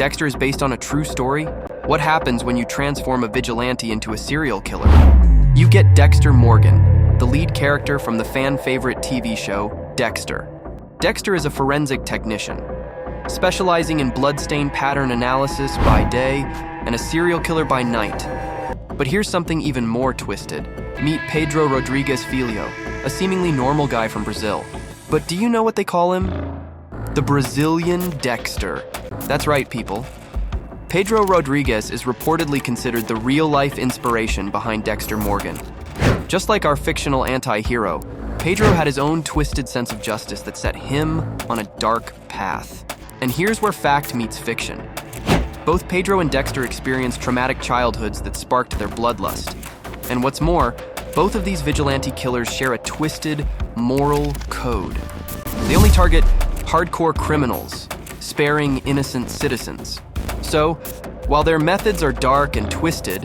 Dexter is based on a true story? What happens when you transform a vigilante into a serial killer? You get Dexter Morgan, the lead character from the fan-favorite TV show, Dexter. Dexter is a forensic technician, specializing in bloodstain pattern analysis by day and a serial killer by night. But here's something even more twisted. Meet Pedro Rodrigues Filho, a seemingly normal guy from Brazil. But do you know what they call him? The Brazilian Dexter. That's right, people. Pedro Rodrigues is reportedly considered the real-life inspiration behind Dexter Morgan. Just like our fictional anti-hero, Pedro had his own twisted sense of justice that set him on a dark path. And here's where fact meets fiction. Both Pedro and Dexter experienced traumatic childhoods that sparked their bloodlust. And what's more, both of these vigilante killers share a twisted, moral code. They only target hardcore criminals, sparing innocent citizens. So, while their methods are dark and twisted,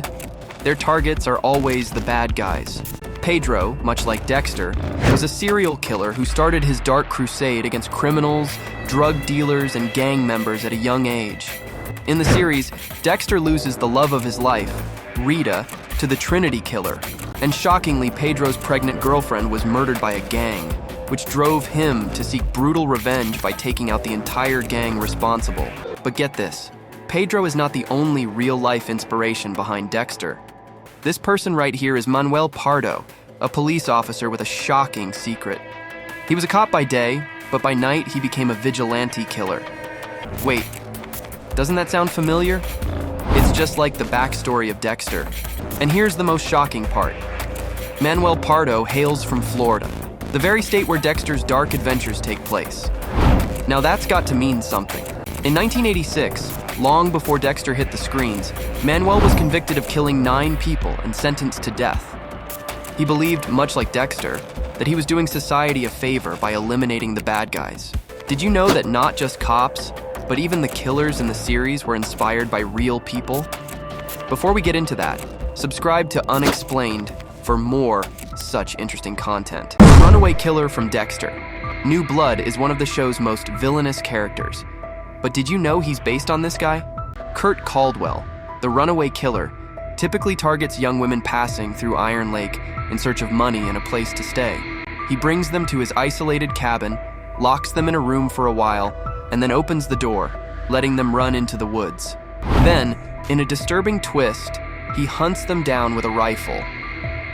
their targets are always the bad guys. Pedro, much like Dexter, was a serial killer who started his dark crusade against criminals, drug dealers, and gang members at a young age. In the series, Dexter loses the love of his life, Rita, to the Trinity Killer, and shockingly, Pedro's pregnant girlfriend was murdered by a gang, which drove him to seek brutal revenge by taking out the entire gang responsible. But get this, Pedro is not the only real-life inspiration behind Dexter. This person right here is Manuel Pardo, a police officer with a shocking secret. He was a cop by day, but by night he became a vigilante killer. Wait, doesn't that sound familiar? It's just like the backstory of Dexter. And here's the most shocking part. Manuel Pardo hails from Florida, the very state where Dexter's dark adventures take place. Now that's got to mean something. In 1986, long before Dexter hit the screens, Manuel was convicted of killing 9 people and sentenced to death. He believed, much like Dexter, that he was doing society a favor by eliminating the bad guys. Did you know that not just cops, but even the killers in the series were inspired by real people? Before we get into that, subscribe to Unexplained for more such interesting content. Runaway Killer from Dexter. New Blood is one of the show's most villainous characters. But did you know he's based on this guy? Kurt Caldwell, the Runaway Killer, typically targets young women passing through Iron Lake in search of money and a place to stay. He brings them to his isolated cabin, locks them in a room for a while, and then opens the door, letting them run into the woods. Then, in a disturbing twist, he hunts them down with a rifle.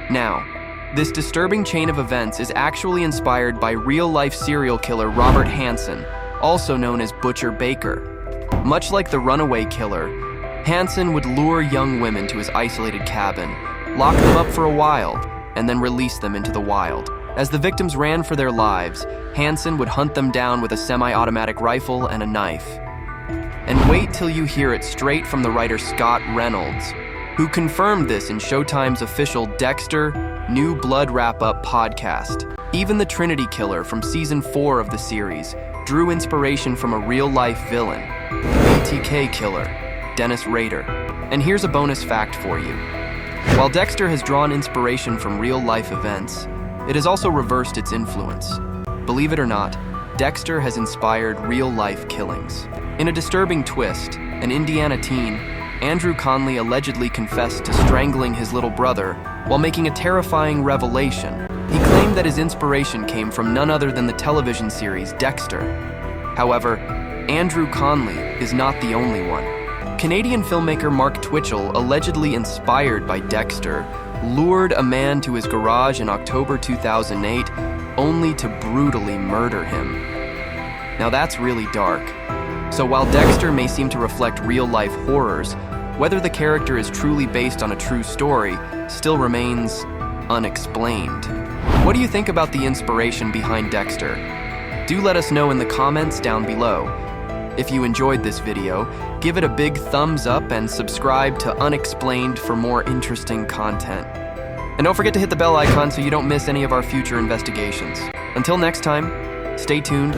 Now, this disturbing chain of events is actually inspired by real-life serial killer Robert Hansen, also known as Butcher Baker. Much like the Runaway Killer, Hansen would lure young women to his isolated cabin, lock them up for a while, and then release them into the wild. As the victims ran for their lives, Hansen would hunt them down with a semi-automatic rifle and a knife. And wait till you hear it straight from the writer Scott Reynolds, who confirmed this in Showtime's official Dexter New Blood Wrap-Up podcast. Even the Trinity Killer from season 4 of the series drew inspiration from a real-life villain, BTK Killer, Dennis Rader. And here's a bonus fact for you. While Dexter has drawn inspiration from real-life events, it has also reversed its influence. Believe it or not, Dexter has inspired real-life killings. In a disturbing twist, an Indiana teen, Andrew Conley, allegedly confessed to strangling his little brother while making a terrifying revelation. He claimed that his inspiration came from none other than the television series Dexter. However, Andrew Conley is not the only one. Canadian filmmaker Mark Twitchell, allegedly inspired by Dexter, lured a man to his garage in October 2008, only to brutally murder him. Now that's really dark. So while Dexter may seem to reflect real-life horrors, whether the character is truly based on a true story still remains unexplained. What do you think about the inspiration behind Dexter? Do let us know in the comments down below. If you enjoyed this video, give it a big thumbs up and subscribe to Unexplained for more interesting content. And don't forget to hit the bell icon so you don't miss any of our future investigations. Until next time, stay tuned.